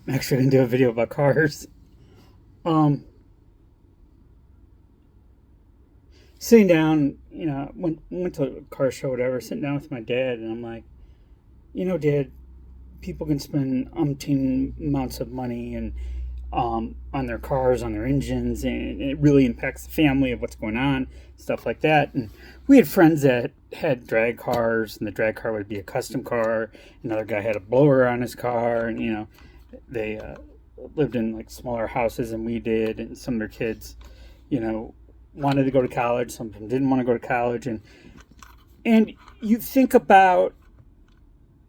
I'm actually going to do a video about cars. Um, Sitting down, went to a car show, whatever. Sitting down with my dad, and I'm like, Dad, people can spend umpteen amounts of money and on their cars, on their engines, and it really impacts the family of what's going on, stuff like that. And we had friends that had drag cars, and the drag car would be a custom car. Another guy had a blower on his car, and they lived in like smaller houses than we did, and some of their kids, you know, wanted to go to college. Some of them didn't want to go to college, and you think about.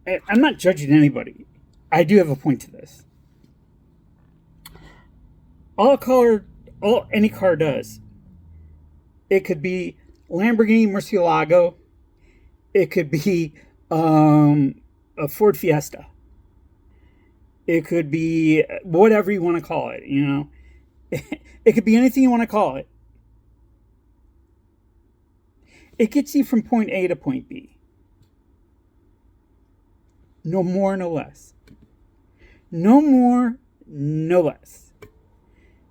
I'm not judging anybody. I do have a point to this. All any car does. It could be Lamborghini Murcielago. It could be a Ford Fiesta. It could be whatever you want to call it. It could be anything you want to call it. It gets you from point A to point B. No more, no less. No more, no less.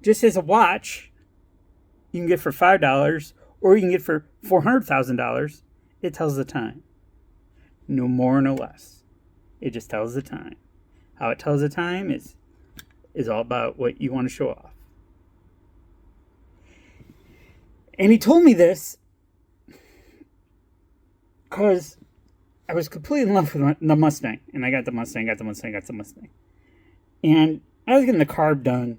Just as a watch, you can get for $5 or you can get for $400,000. It tells the time. No more, no less. It just tells the time. How it tells the time is all about what you want to show off. And he told me this because I was completely in love with the Mustang. And I got the Mustang. And I was getting the carb done.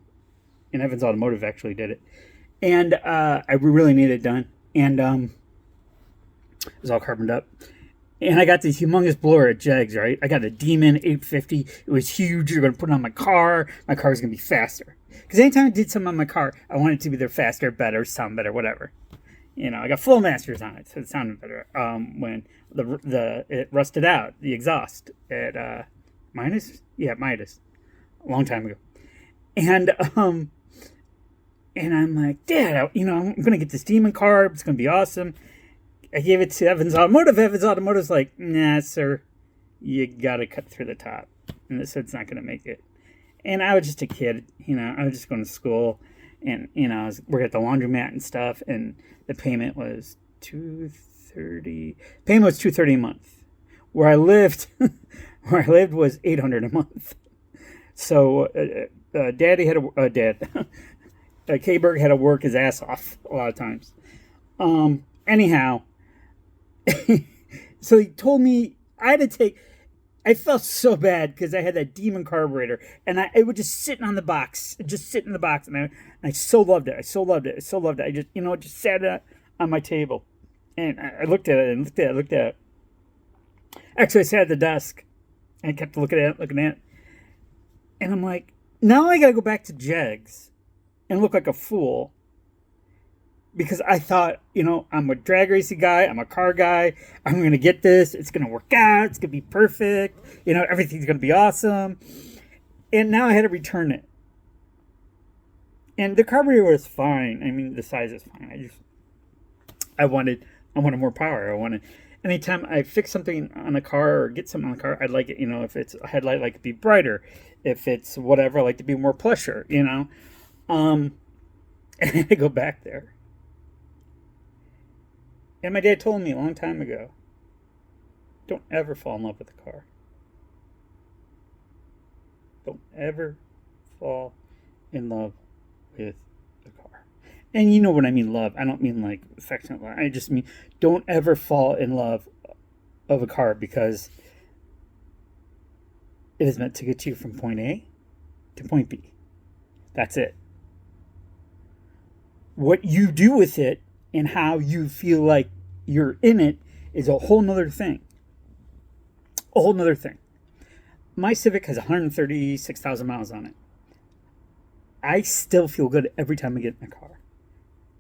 And Evans Automotive actually did it. And I really needed it done. And it was all carboned up. And I got this humongous blower at Jegs, right? I got a Demon 850. It was huge. You're going to put it on my car. My car was going to be faster. Because anytime I did something on my car, I wanted it to be either faster, better, sound better, whatever. I got flow masters on it, so it sounded better. When it rusted out, the exhaust at Midas, Midas, a long time ago, and I'm like, Dad, I'm gonna get this Demon carb. It's gonna be awesome. I gave it to Evans Automotive. Evans Automotive's like, nah, sir, you gotta cut through the top, and so it's not gonna make it. And I was just a kid, I was just going to school. And I was working at the laundromat and stuff, and the payment was $230. Payment was $230 a month. Where I lived was $800 a month. So Daddy had K Berg had to work his ass off a lot of times. Anyhow, so he told me I had to take. I felt so bad because I had that Demon carburetor, and it would just sit in the box, and I so loved it. I just, it just sat on my table, and I looked at it. Actually, I sat at the desk, and I kept looking at it, and I'm like, now I gotta go back to Jegs and look like a fool. Because I thought, I'm a drag racing guy. I'm a car guy. I'm going to get this. It's going to work out. It's going to be perfect. Everything's going to be awesome. And now I had to return it. And the carburetor was fine. I mean, the size is fine. I wanted more power. Anytime I fix something on a car or get something on the car, I'd like it, if it's a headlight, I'd like it to be brighter. If it's whatever, I'd like to be more plusher, And I go back there. And my dad told me a long time ago, don't ever fall in love with a car. Don't ever fall in love with a car. And you know what I mean, love. I don't mean like affectionate love. I just mean don't ever fall in love of a car because it is meant to get you from point A to point B. That's it. What you do with it and how you feel like you're in it is a whole nother thing. My Civic has 136,000 miles on it. I still feel good every time I get in the car.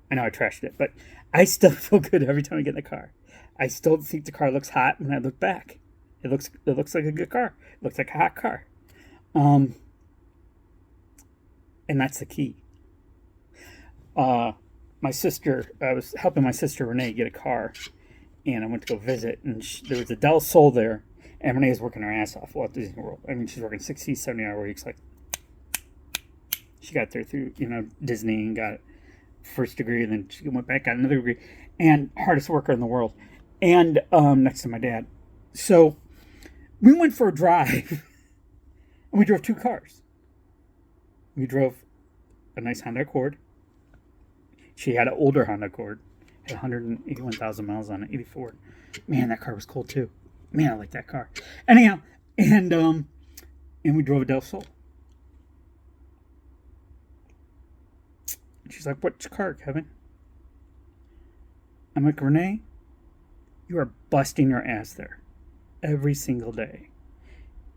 I know I trashed it, but I still feel good every time I get in the car. I still think the car looks hot when I look back. It looks like a good car. It looks like a hot car. And that's the key. My sister, I was helping my sister Renee get a car, and I went to go visit, and there was a Del Sol there, and Renee was working her ass off. Walt Disney World. I mean, she's working 60, 70-hour weeks, like She got there through, Disney and got first degree, and then she went back, got another degree, and hardest worker in the world, and next to my dad. So we went for a drive, and we drove 2 cars. We drove a nice Honda Accord. She had an older Honda Accord, had 181,000 miles on it, 84. Man, that car was cool too. Man, I like that car. Anyhow, and we drove a Del Sol. She's like, "Which car, Kevin?" I'm like, "Renee, you are busting your ass there every single day.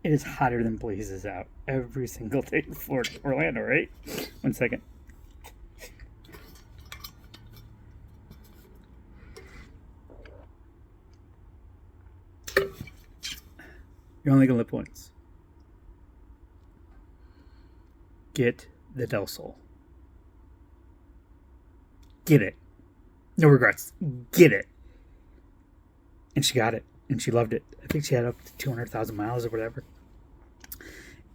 It is hotter than blazes out every single day in Florida, Orlando, right?" 1 second. You're only gonna live once. Get the Del Sol. Get it. No regrets. Get it. And she got it. And she loved it. I think she had up to 200,000 miles or whatever.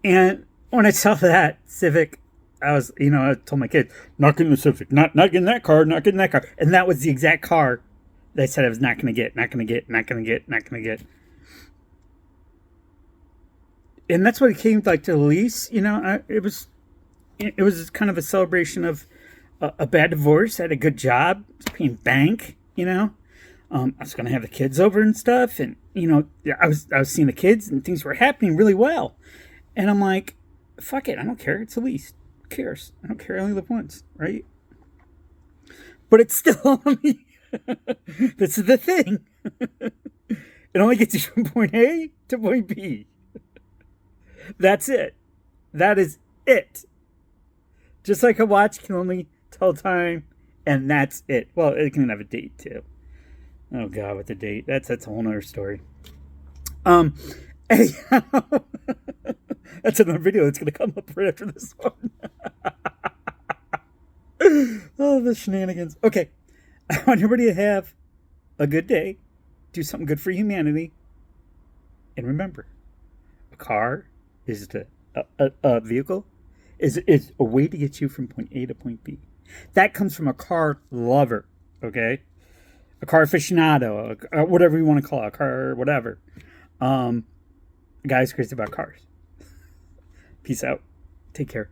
And when I saw that Civic, I told my kids, not getting the Civic, not getting that car, not getting that car. And that was the exact car that I said I was not going to get, not going to get, not going to get, not going to get. And that's what it came like to the lease. It was kind of a celebration of a bad divorce. I had a good job, I was paying bank. I was going to have the kids over and stuff, and I was seeing the kids, and things were happening really well. And I'm like, fuck it, I don't care. It's a lease. Who cares? I don't care. I only live once, right? But it's still on me. This is the thing. It only gets you from point A to point B. That's it. That is it. Just like a watch can only tell time, and that's it. Well, it can have a date too. Oh God, with the date, that's a whole nother story. Anyhow, that's another video that's gonna come up right after this one. Oh, the shenanigans. Okay, I want everybody to have a good day. Do something good for humanity, and remember, a car is a vehicle is a way to get you from point A to point B. That comes from a car lover, okay? A car aficionado, whatever you want to call it, a car, whatever. A guy's crazy about cars. Peace out. Take care.